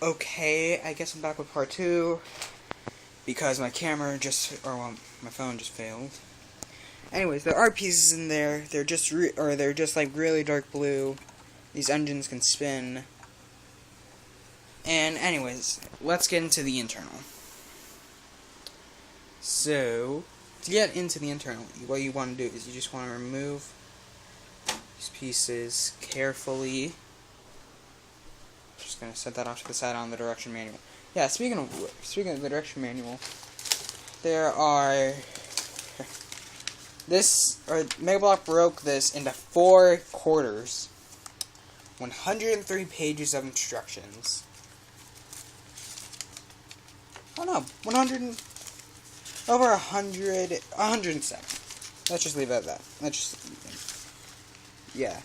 Okay, I guess I'm back with part 2 because my my phone just failed. Anyways, there are pieces in there. They're just like really dark blue. These engines can spin. And anyways, let's get into the internal. So, to get into the internal, what you want to do is you just want to remove these pieces carefully. Just gonna set that off to the side on the direction manual. Yeah, speaking of the direction manual, Megablock broke this into 4 quarters, 103 pages of instructions. Oh no, 107. Let's just leave it at that. Yeah.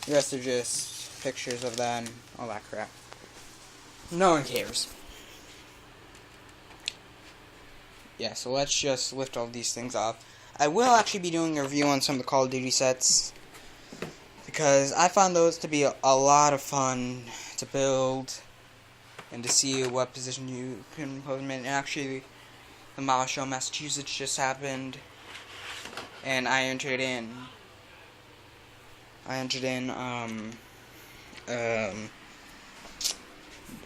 The rest are just pictures of that and all that crap. No one cares. Yeah, so let's just lift all these things off. I will actually be doing a review on some of the Call of Duty sets, because I found those to be a lot of fun to build and to see what position you can put them in. And actually, the Model Show Massachusetts just happened, and I entered in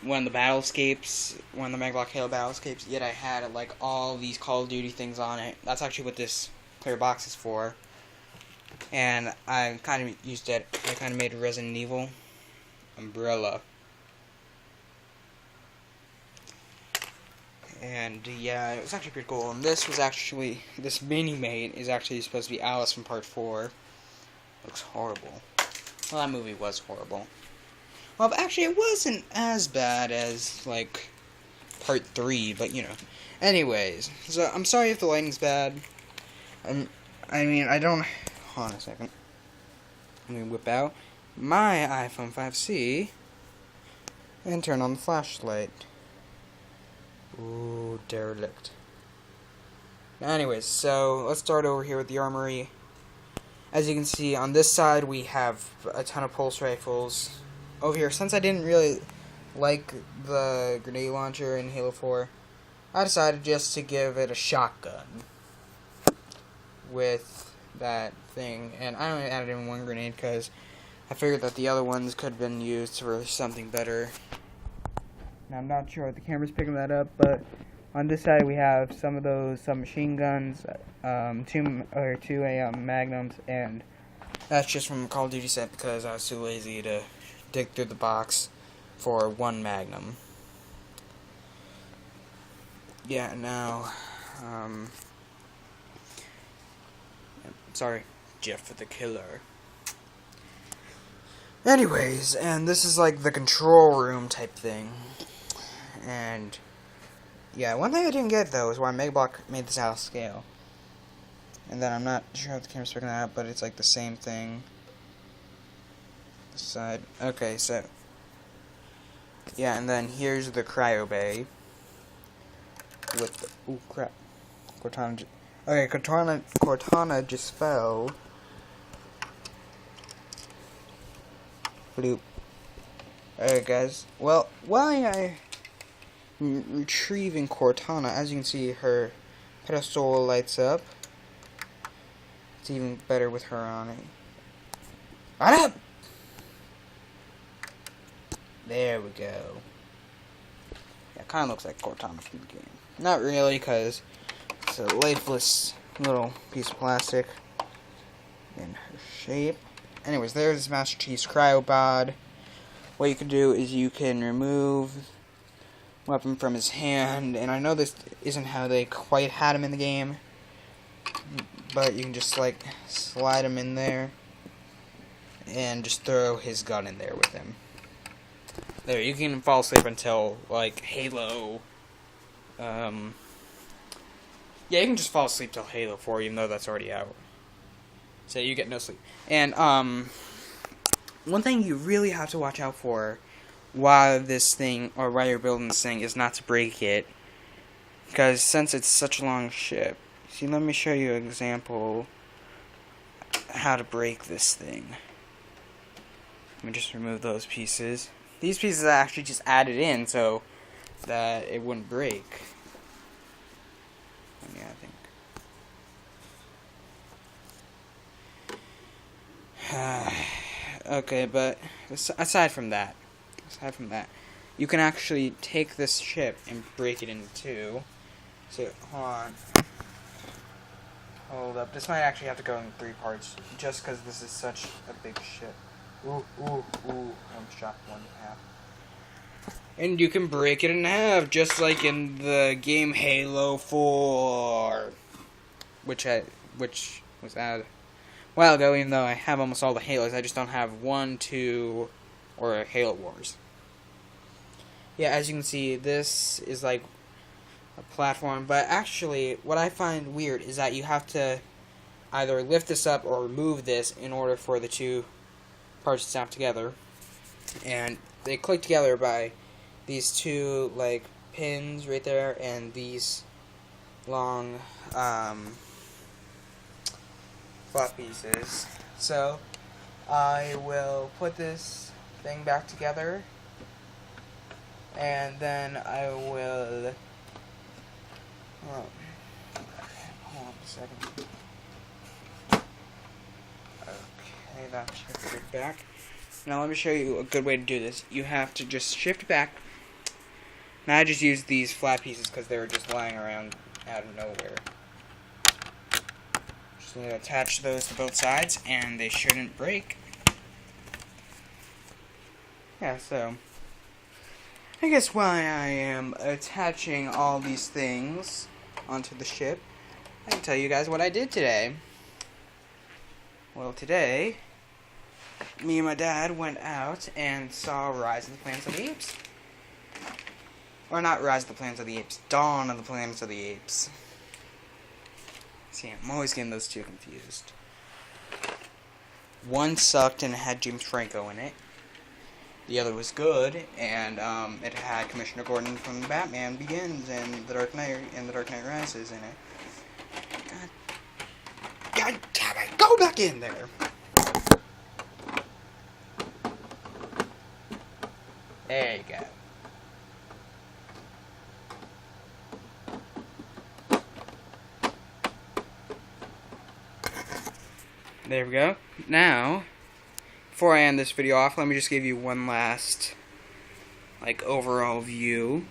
one of the Megablock Halo Battlescapes, yet I had like all these Call of Duty things on it. That's actually what this clear box is for. And I kind of used it. I kind of made a Resident Evil umbrella. And yeah, it was actually pretty cool. And this mini-mate is actually supposed to be Alice from Part 4. Looks horrible. Well, that movie was horrible. Well, actually, it wasn't as bad as, like, Part 3, but, you know. Anyways, so I'm sorry if the lighting's bad. Hold on a second. Let me whip out my iPhone 5C and turn on the flashlight. Ooh, derelict. Anyways, so let's start over here with the armory. As you can see, on this side we have a ton of pulse rifles. Over here, since I didn't really like the grenade launcher in Halo 4, I decided just to give it a shotgun with that thing. And I only added in 1 grenade because I figured that the other ones could have been used for something better. Now, I'm not sure if the camera's picking that up, but on this side we have some of those submachine guns, two magnums, and that's just from the Call of Duty set because I was too lazy to dig through the box for 1 magnum. Yeah, now, sorry, Jeff the Killer. Anyways, and this is like the control room type thing. And yeah, one thing I didn't get though is why Megablock made this out of scale. And then I'm not sure if the camera's picking that up, but it's like the same thing. This side. Okay, so yeah, and then here's the cryo bay with the, ooh crap. Cortana just fell. Bloop. Alright guys, well, while I'm retrieving Cortana, as you can see, her pedestal lights up. It's even better with her on it. On up! There we go. Yeah, kind of looks like Cortana from the game. Not really, because it's a lifeless little piece of plastic in her shape. Anyways, there's Master Chief's cryopod. What you can do is you can remove weapon from his hand, and I know this isn't how they quite had him in the game, but you can just like slide him in there and just throw his gun in there with him. There, you can fall asleep until like Halo. Yeah, you can just fall asleep till Halo 4, even though that's already out. So you get no sleep. And one thing you really have to watch out for while you're building this thing is not to break it, because since it's such a long ship. See, let me show you an example how to break this thing. Let me just remove those pieces. these pieces I actually just added in so that it wouldn't break. Yeah, I think. Okay, but aside from that, you can actually take this ship and break it into two. So, hold up. This might actually have to go in 3 parts, just because this is such a big ship. Ooh, I'm shot 1 half. And you can break it in half, just like in the game Halo 4, which was added a while ago. Even though I have almost all the Halos, I just don't have 1, 2, or Halo Wars. Yeah, as you can see, this is like a platform, but actually, what I find weird is that you have to either lift this up or remove this in order for the 2 parts to snap together. And they click together by these 2 like pins right there and these long flat pieces. So I will put this thing back together, and then I will hold on a second. Okay, that shifted back. Now let me show you a good way to do this. You have to just shift back. Now I just used these flat pieces because they were just lying around out of nowhere. Just going to attach those to both sides, and they shouldn't break. Yeah, so I guess while I am attaching all these things onto the ship, I can tell you guys what I did today. Well, today, me and my dad went out and saw Rise of the Planet of the Apes. Or not Rise of the Planet of the Apes, Dawn of the Planet of the Apes. See, I'm always getting those 2 confused. One sucked and it had James Franco in it. The other was good, and it had Commissioner Gordon from Batman Begins and The Dark Knight Rises in it. God damn it! Go back in there! There you go. There we go. Now, before I end this video off, let me just give you one last, like, overall view.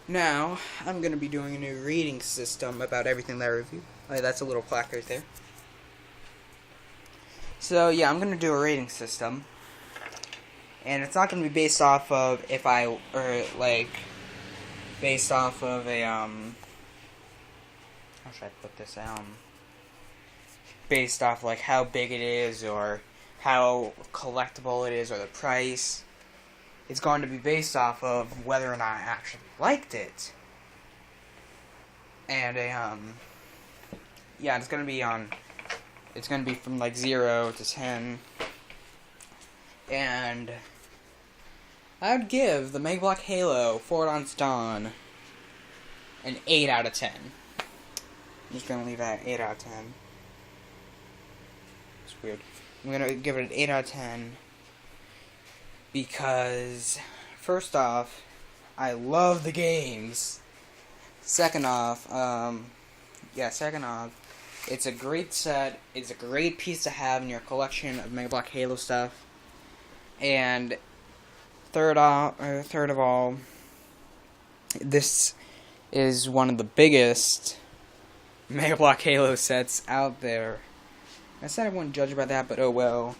Now, I'm going to be doing a new reading system about everything that I review. Like, that's a little plaque right there. So, yeah, I'm going to do a rating system. And it's not going to be based off of based off of a, how should I put this, based off, like, how big it is, or how collectible it is, or the price. It's going to be based off of whether or not I actually liked it. And, yeah, it's going to be from, like, 0 to 10. And I would give the Mega Block Halo Forward on Dawn an 8 out of 10. I'm just going to leave that 8 out of 10. It's weird. I'm going to give it an 8 out of 10 because, first off, I love the games. Second off, it's a great set. It's a great piece to have in your collection of Mega Block Halo stuff. And third of all, this is one of the biggest Mega Block Halo sets out there. I said I wouldn't judge by that, but oh well.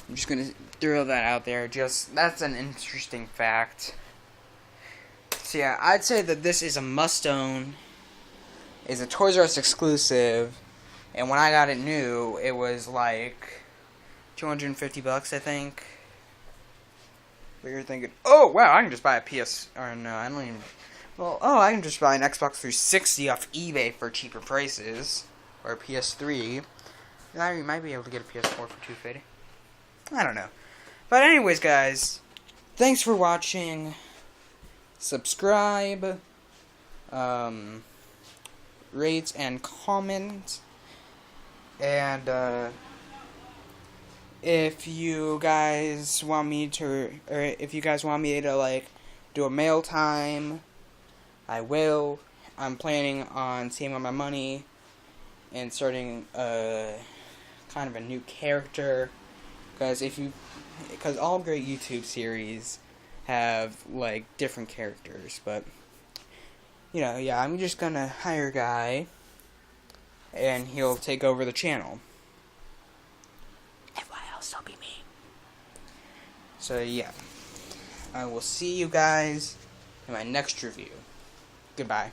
I'm just gonna throw that out there. That's an interesting fact. So yeah, I'd say that this is a must-own. It's a Toys R Us exclusive, and when I got it new, it was like $250, I think. But you're thinking, oh wow, I can just buy a PS, or no, I don't even. Well, I can just buy an Xbox 360 off eBay for cheaper prices, or a PS3. I might be able to get a PS4 for $250. I don't know. But anyways, guys, thanks for watching. Subscribe, rate and comment. And if you guys want me to, or if you guys want me to like do a mail time, I will. I'm planning on saving my money and starting kind of a new character, because all great YouTube series have like different characters, but yeah, I'm just gonna hire a guy and he'll take over the channel. And why else will be me? So yeah, I will see you guys in my next review. Goodbye.